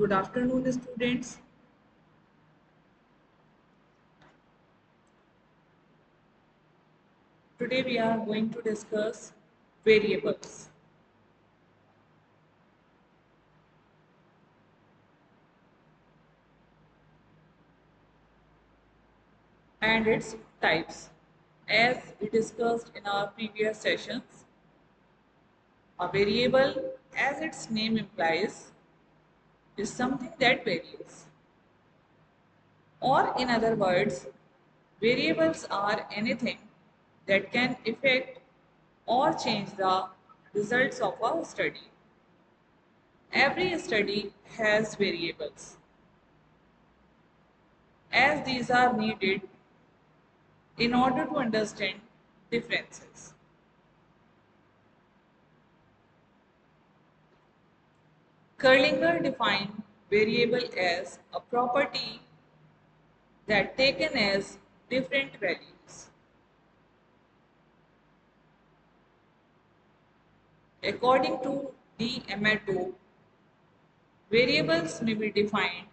Good afternoon, students. Today we are going to discuss variables and its types. As we discussed in our previous sessions, a variable, as its name implies, is something that varies. Or, in other words, variables are anything that can affect or change the results of a study. Every study has variables, as these are needed in order to understand differences. Kerlinger defined variable as a property that taken as different values. According to D'Amato, variables may be defined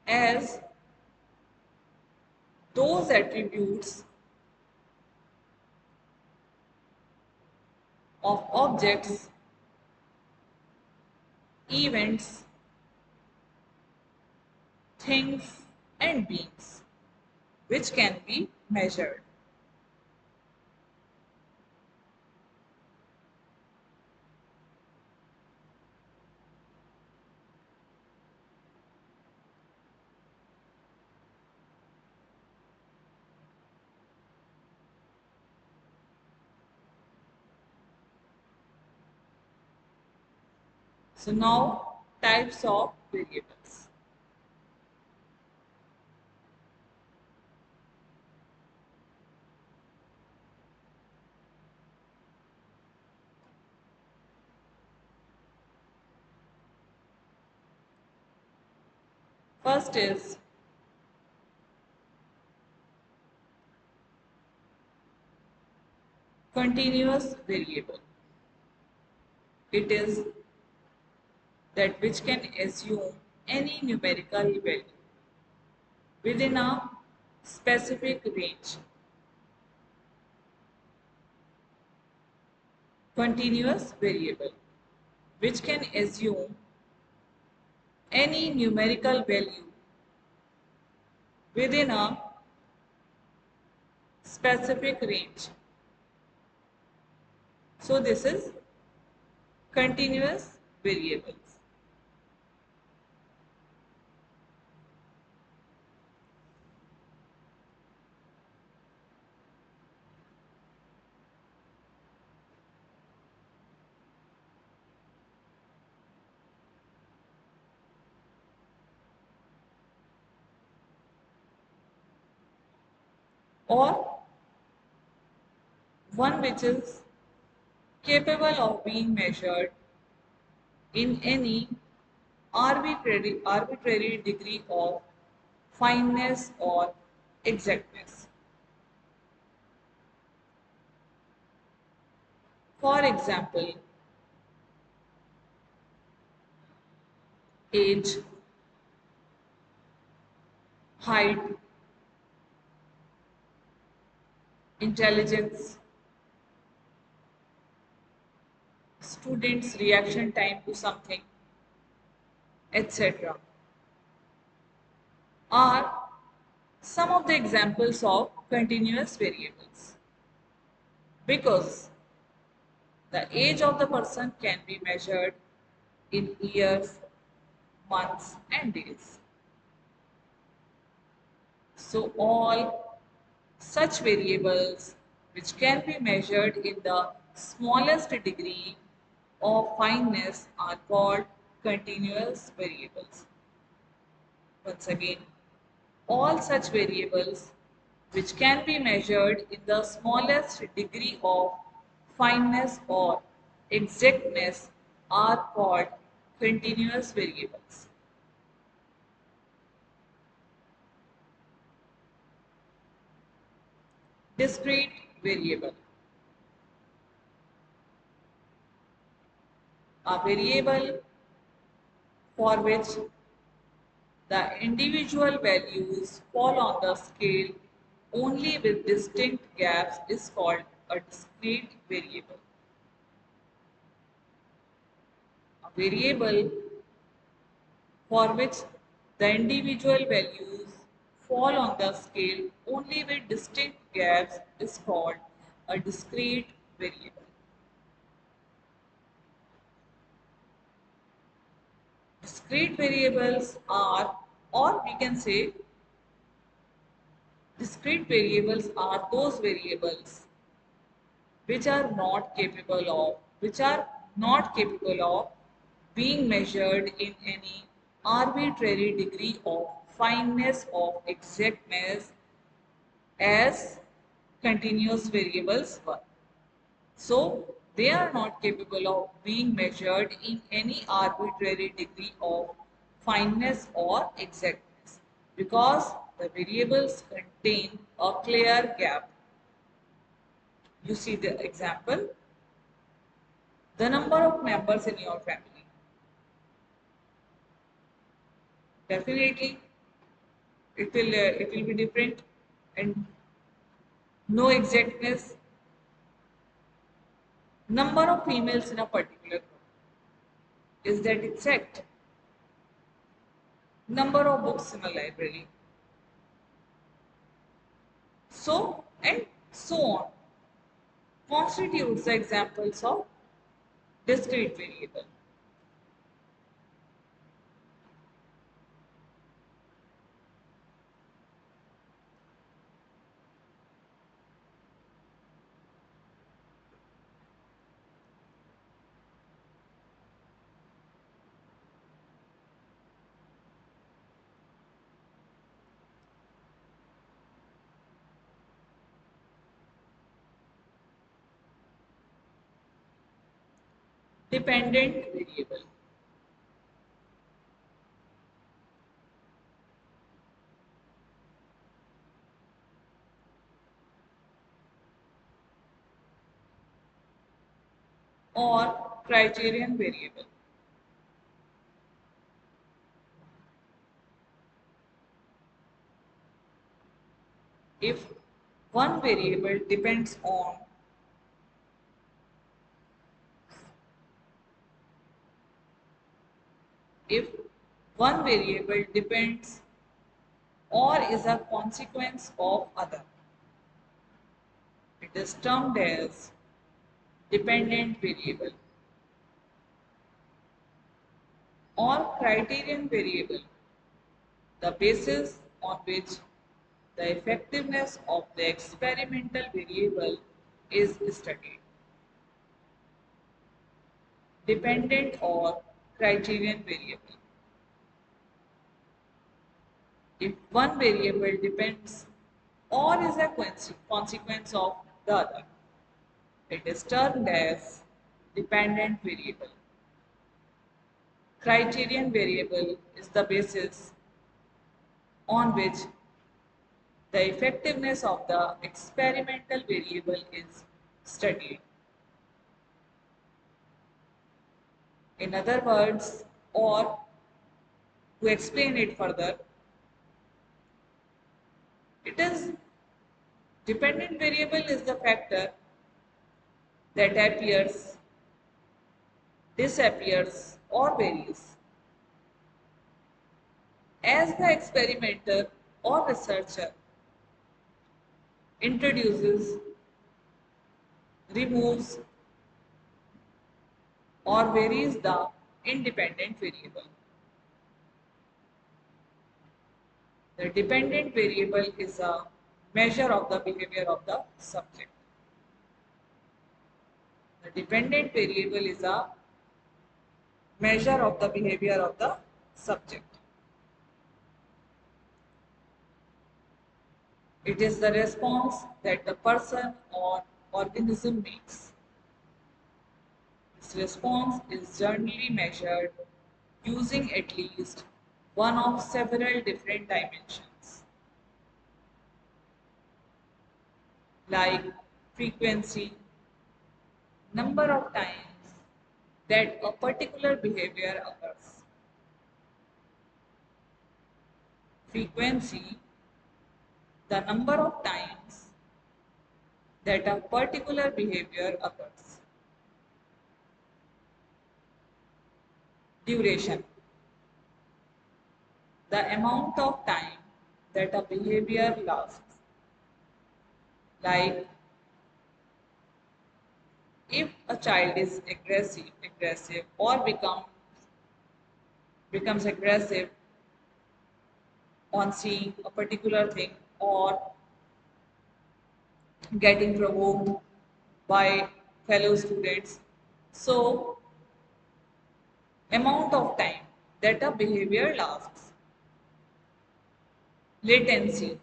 as those attributes of objects, events, things, and beings, which can be measured. So now, types of variables. First is continuous variable. It is that which can assume any numerical value within a specific range. Continuous variable which can assume any numerical value within a specific range. So this is continuous variables. Or one which is capable of being measured in any arbitrary degree of fineness or exactness. For example, age, height, intelligence, students' reaction time to something, etc. are some of the examples of continuous variables. Because the age of the person can be measured in years, months, and days. So, all such variables which can be measured in the smallest degree of fineness are called continuous variables. Once again, all such variables which can be measured in the smallest degree of fineness or exactness are called continuous variables. Discrete variable. A variable for which the individual values fall on the scale only with distinct gaps is called a discrete variable. A variable for which the individual values fall on the scale only with distinct gaps is called a discrete variable. Discrete variables are, or we can say, discrete variables are those variables which are not capable of being measured in any arbitrary degree of fineness of exactness as continuous variables were. So they are not capable of being measured in any arbitrary degree of fineness or exactness because the variables contain a clear gap. You see the example, the number of members in your family. Definitely, it will be different and no exactness. Number of females in a particular group, is that exact? Number of books in a library, so and so on, constitutes the examples of discrete variable. Dependent variable. Or criterion variable. If one variable depends on if one variable depends or is a consequence of other, it is termed as dependent variable. Or criterion variable, the basis on which the effectiveness of the experimental variable is studied. Dependent or criterion variable. If one variable depends or is a consequence of the other, it is termed as dependent variable. Criterion variable is the basis on which the effectiveness of the experimental variable is studied. In other words, or to explain it further, it is dependent variable is the factor that appears, disappears, or varies as the experimenter or researcher introduces, removes, or varies the independent variable. The dependent variable is a measure of the behavior of the subject. The dependent variable is a measure of the behavior of the subject. It is the response that the person or organism makes. This response is generally measured using at least one of several different dimensions, like frequency, number of times, that a particular behavior occurs. Frequency, the number of times that a particular behavior occurs. Duration, the amount of time that a behavior lasts. Like if a child is aggressive or becomes aggressive on seeing a particular thing or getting provoked by fellow students. So, amount of time that a behavior lasts. Latency,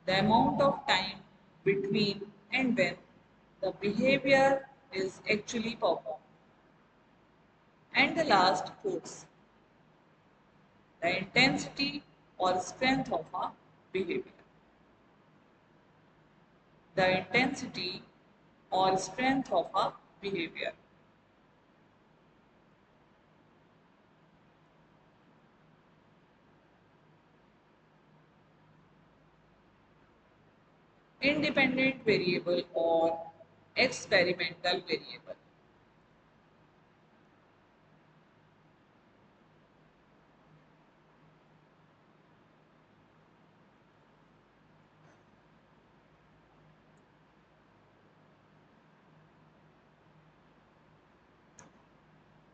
the amount of time between and when the behavior is actually performed. And the last, force, the intensity or strength of a behavior. The intensity or strength of a behavior. Independent variable or experimental variable.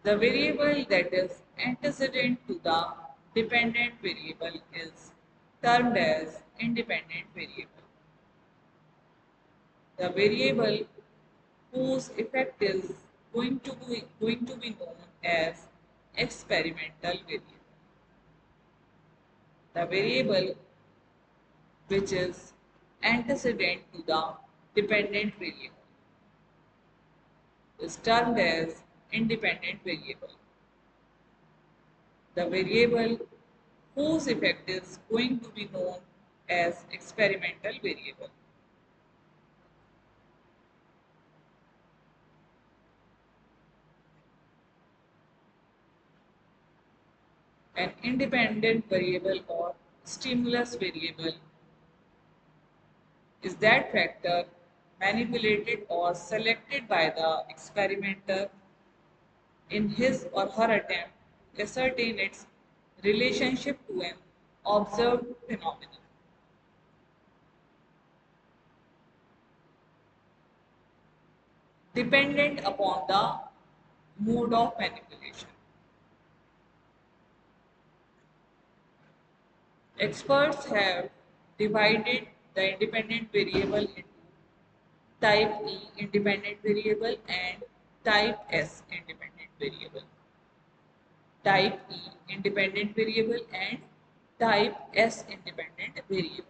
The variable that is antecedent to the dependent variable is termed as independent variable. The variable whose effect is going to be known as experimental variable. The variable which is antecedent to the dependent variable is termed as independent variable. The variable whose effect is going to be known as experimental variable. An independent variable or stimulus variable is that factor manipulated or selected by the experimenter in his or her attempt to ascertain its relationship to an observed phenomenon. Dependent upon the mode of manipulation. Experts have divided the independent variable into type E independent variable and type S independent variable. Type E independent variable and type S independent variable.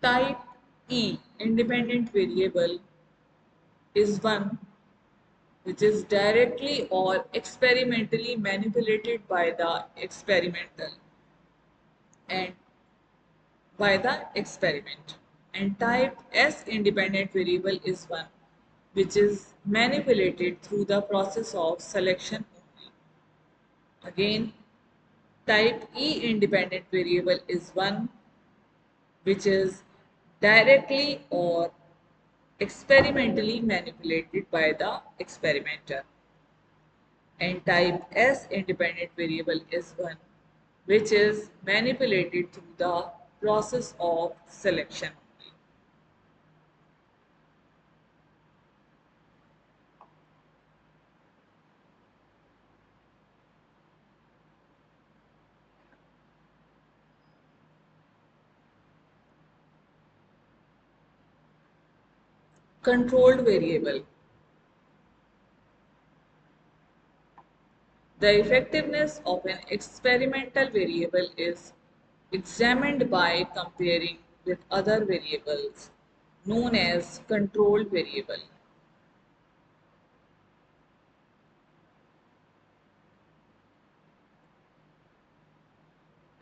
Type E independent variable is one which is directly or experimentally manipulated by the experimental and by the experiment. And type S independent variable is one which is manipulated through the process of selection only. Again, type E independent variable is one which is directly or experimentally manipulated by the experimenter. And type S independent variable is one which is manipulated through the process of selection only. Controlled variable. The effectiveness of an experimental variable is examined by comparing with other variables known as controlled variable.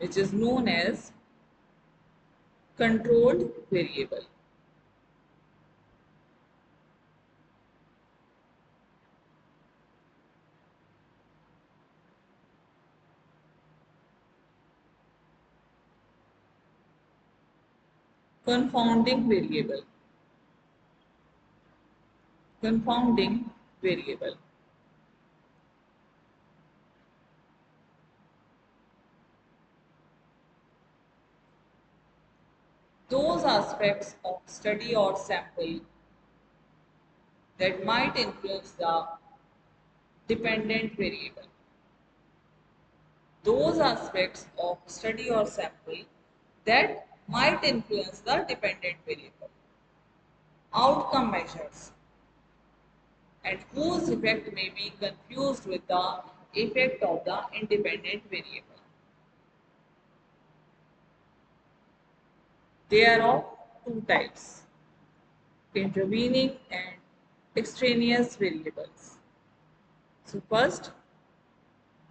which is known as controlled variable. Confounding variable. Confounding variable. Those aspects of study or sample that might influence the dependent variable. Those aspects of study or sample that might influence the dependent variable. Outcome measures, and whose effect may be confused with the effect of the independent variable. They are of two types: intervening and extraneous variables. So first,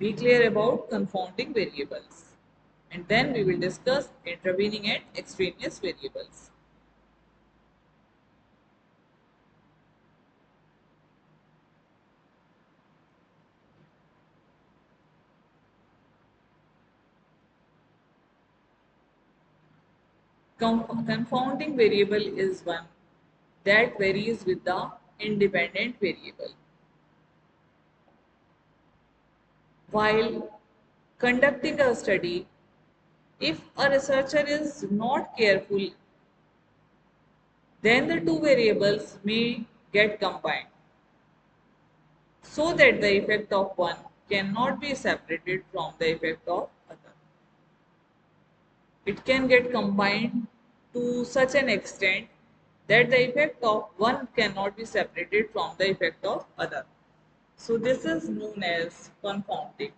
be clear about confounding variables, and then we will discuss intervening and extraneous variables. Confounding variable is one that varies with the independent variable. While conducting a study, if a researcher is not careful, then the two variables may get combined so that the effect of one cannot be separated from the effect of other. It can get combined to such an extent that the effect of one cannot be separated from the effect of other. So this is known as confounding.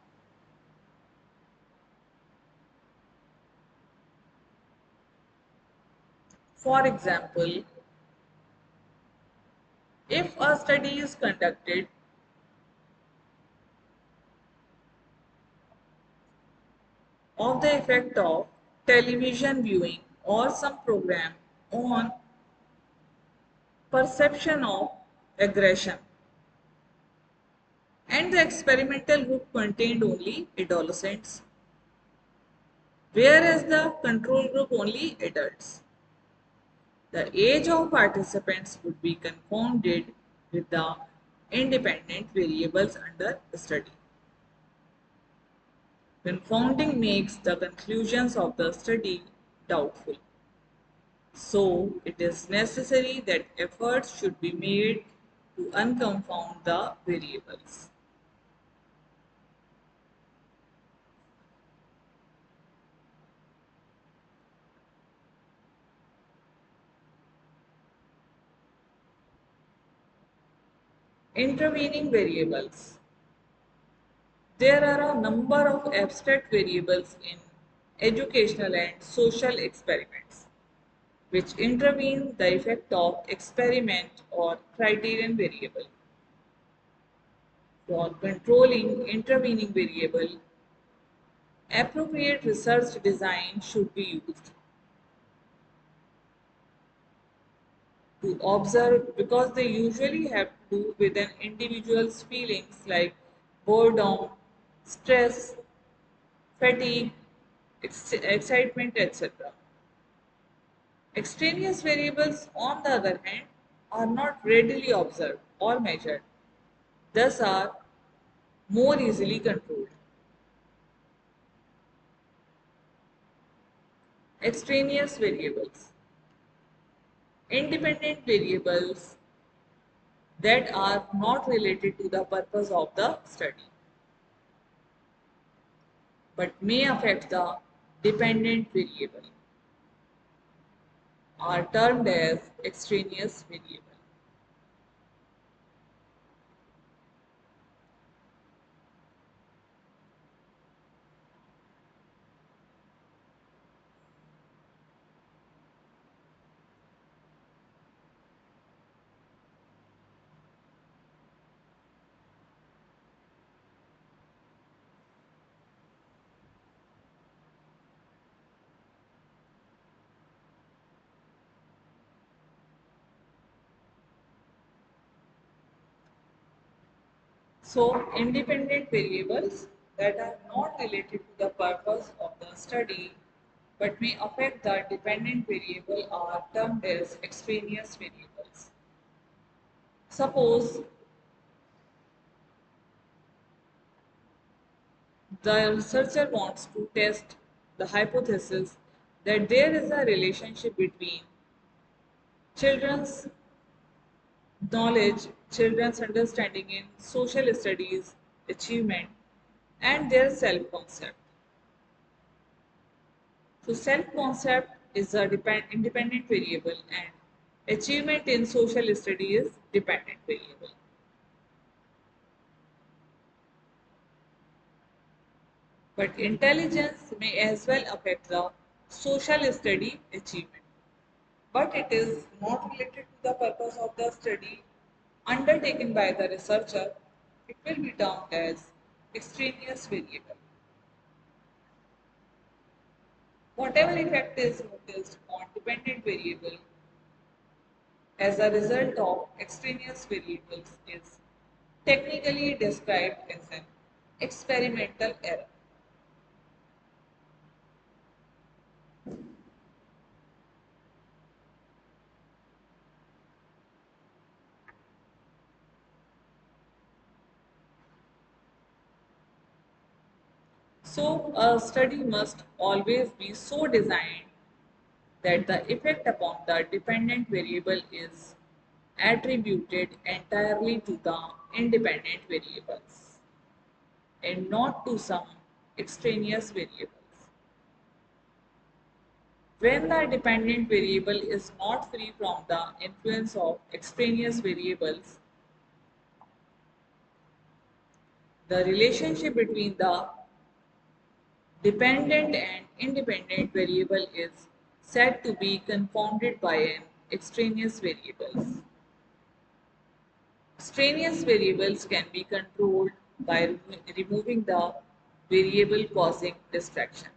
For example, if a study is conducted of the effect of television viewing or some program on perception of aggression, and the experimental group contained only adolescents, whereas the control group only adults, the age of participants would be confounded with the independent variables under study. Confounding makes the conclusions of the study doubtful. So, it is necessary that efforts should be made to unconfound the variables. Intervening variables. There are a number of abstract variables in educational and social experiments which intervene the effect of experiment or criterion variable. For controlling intervening variable, appropriate research design should be used to observe because they usually have to do with an individual's feelings like boredom, stress, fatigue, excitement, etc. Extraneous variables, on the other hand, are not readily observed or measured, thus are more easily controlled. Extraneous variables. Independent variables that are not related to the purpose of the study but may affect the dependent variable are termed as extraneous variable. So, independent variables that are not related to the purpose of the study but may affect the dependent variable are termed as extraneous variables. Suppose the researcher wants to test the hypothesis that there is a relationship between children's knowledge, children's understanding in social studies, achievement, and their self concept. So, self concept is a independent variable, and achievement in social study is dependent variable. But intelligence may as well affect the social study achievement. But it is not related to the purpose of the study undertaken by the researcher. It will be termed as extraneous variable. Whatever effect is noticed on dependent variable as a result of extraneous variables is technically described as an experimental error. So, a study must always be so designed that the effect upon the dependent variable is attributed entirely to the independent variables and not to some extraneous variables. When the dependent variable is not free from the influence of extraneous variables, the relationship between the dependent and independent variable is said to be confounded by an extraneous variables. Extraneous variables can be controlled by removing the variable causing distraction.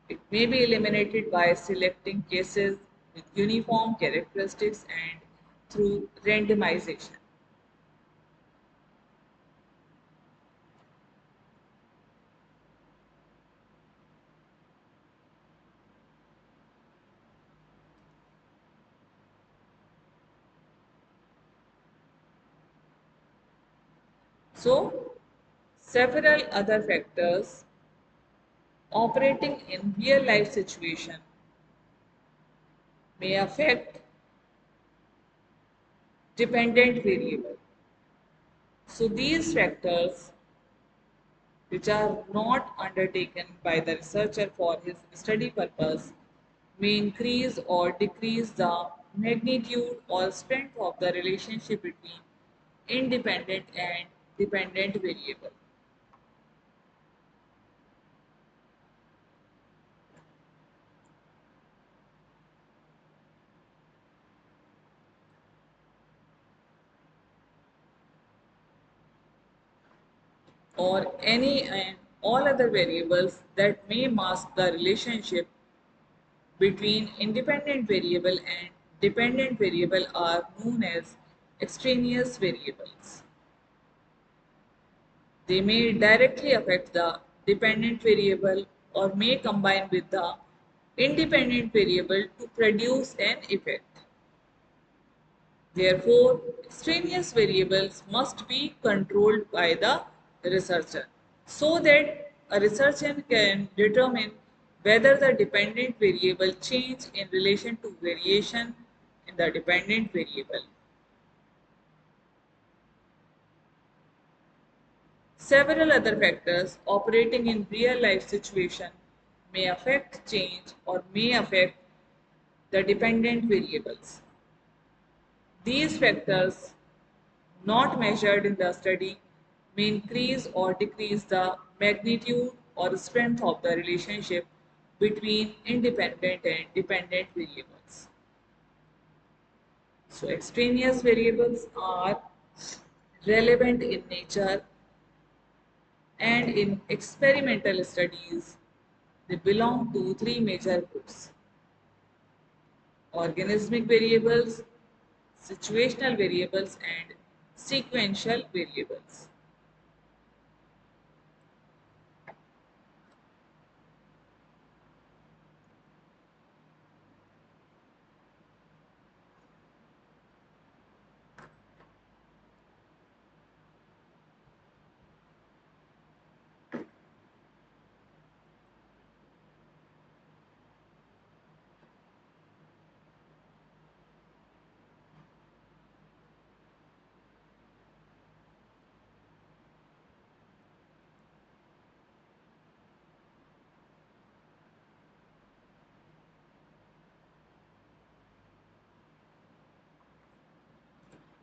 It may be eliminated by selecting cases with uniform characteristics and through randomization. So, several other factors operating in real life situation may affect dependent variable. So, these factors which are not undertaken by the researcher for his study purpose may increase or decrease the magnitude or strength of the relationship between independent and dependent variable. Or any and all other variables that may mask the relationship between independent variable and dependent variable are known as extraneous variables. They may directly affect the dependent variable or may combine with the independent variable to produce an effect. Therefore, extraneous variables must be controlled by the researcher so that a researcher can determine whether the dependent variable change in relation to variation in the dependent variable. Several other factors operating in real life situation may affect change or may affect the dependent variables. These factors not measured in the study may increase or decrease the magnitude or strength of the relationship between independent and dependent variables. So, extraneous variables are relevant in nature and in experimental studies. They belong to three major groups: organismic variables, situational variables, and sequential variables.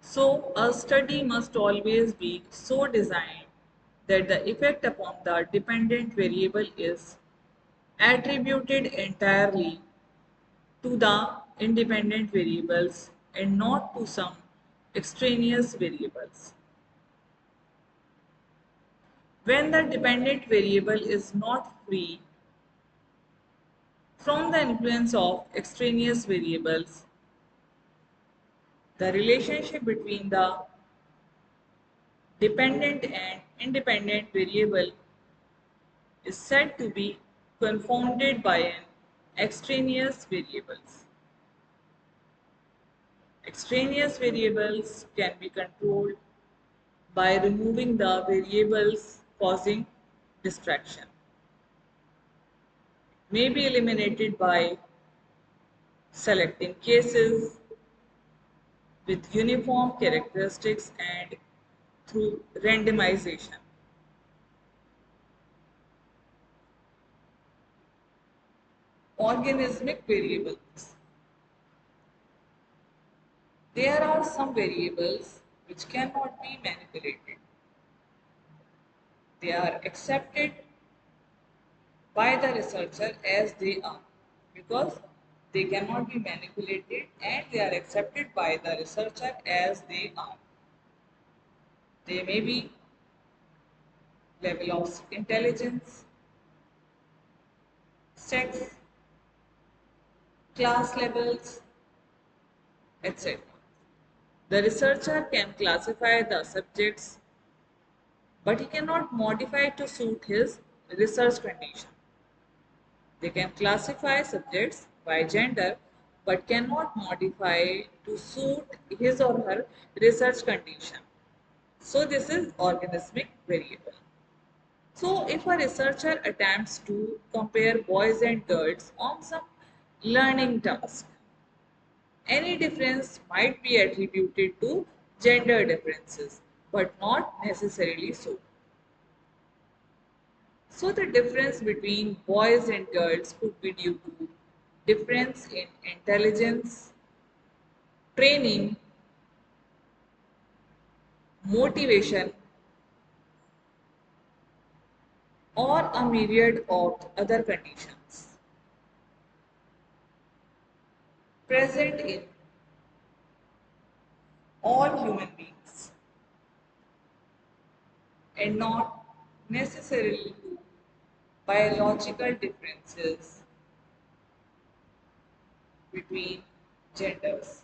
So, a study must always be so designed that the effect upon the dependent variable is attributed entirely to the independent variables and not to some extraneous variables. When the dependent variable is not free from the influence of extraneous variables, the relationship between the dependent and independent variable is said to be confounded by an extraneous variables. Extraneous variables can be controlled by removing the variables causing distraction. May be eliminated by selecting cases with uniform characteristics and through randomization. Organismic variables. There are some variables which cannot be manipulated. They are accepted by the researcher as they are because they cannot be manipulated and they are accepted by the researcher as they are. They may be level of intelligence, sex, class levels, etc. The researcher can classify the subjects, but he cannot modify to suit his research condition. They can classify subjects by gender, but cannot modify to suit his or her research condition. So this is organismic variable. So if a researcher attempts to compare boys and girls on some learning task, any difference might be attributed to gender differences, but not necessarily so. So the difference between boys and girls could be due to difference in intelligence, training, motivation, or a myriad of other conditions present in all human beings and not necessarily to biological differences between genders.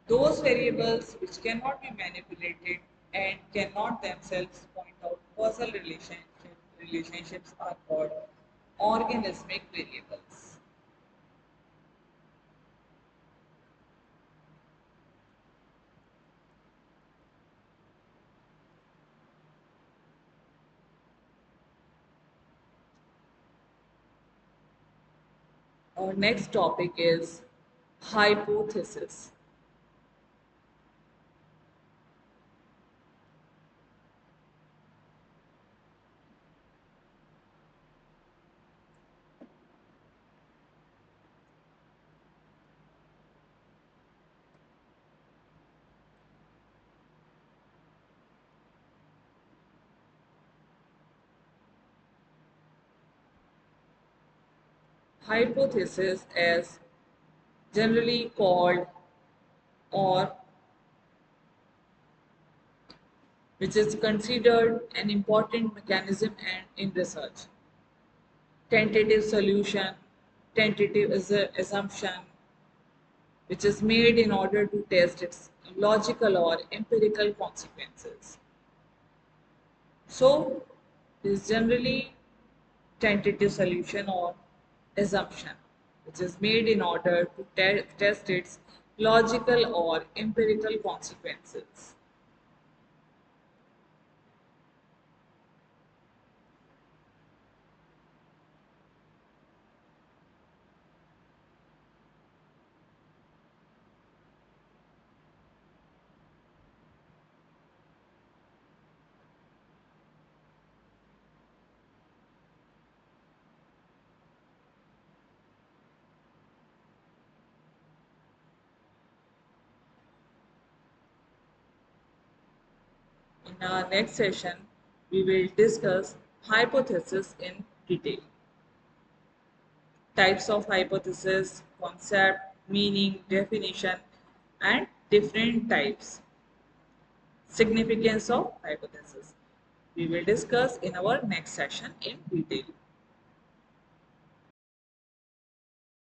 Those variables which cannot be manipulated and cannot themselves point out causal relationships are called organismic variables. Our next topic is hypothesis. Hypothesis, as generally called, or which is considered an important mechanism and in research. Tentative solution, tentative assumption, which is made in order to test its logical or empirical consequences. So, this is generally tentative solution or assumption, which is made in order to test its logical or empirical consequences. In our next session, we will discuss hypothesis in detail. Types of hypothesis, concept, meaning, definition, and different types. Significance of hypothesis. We will discuss in our next session in detail.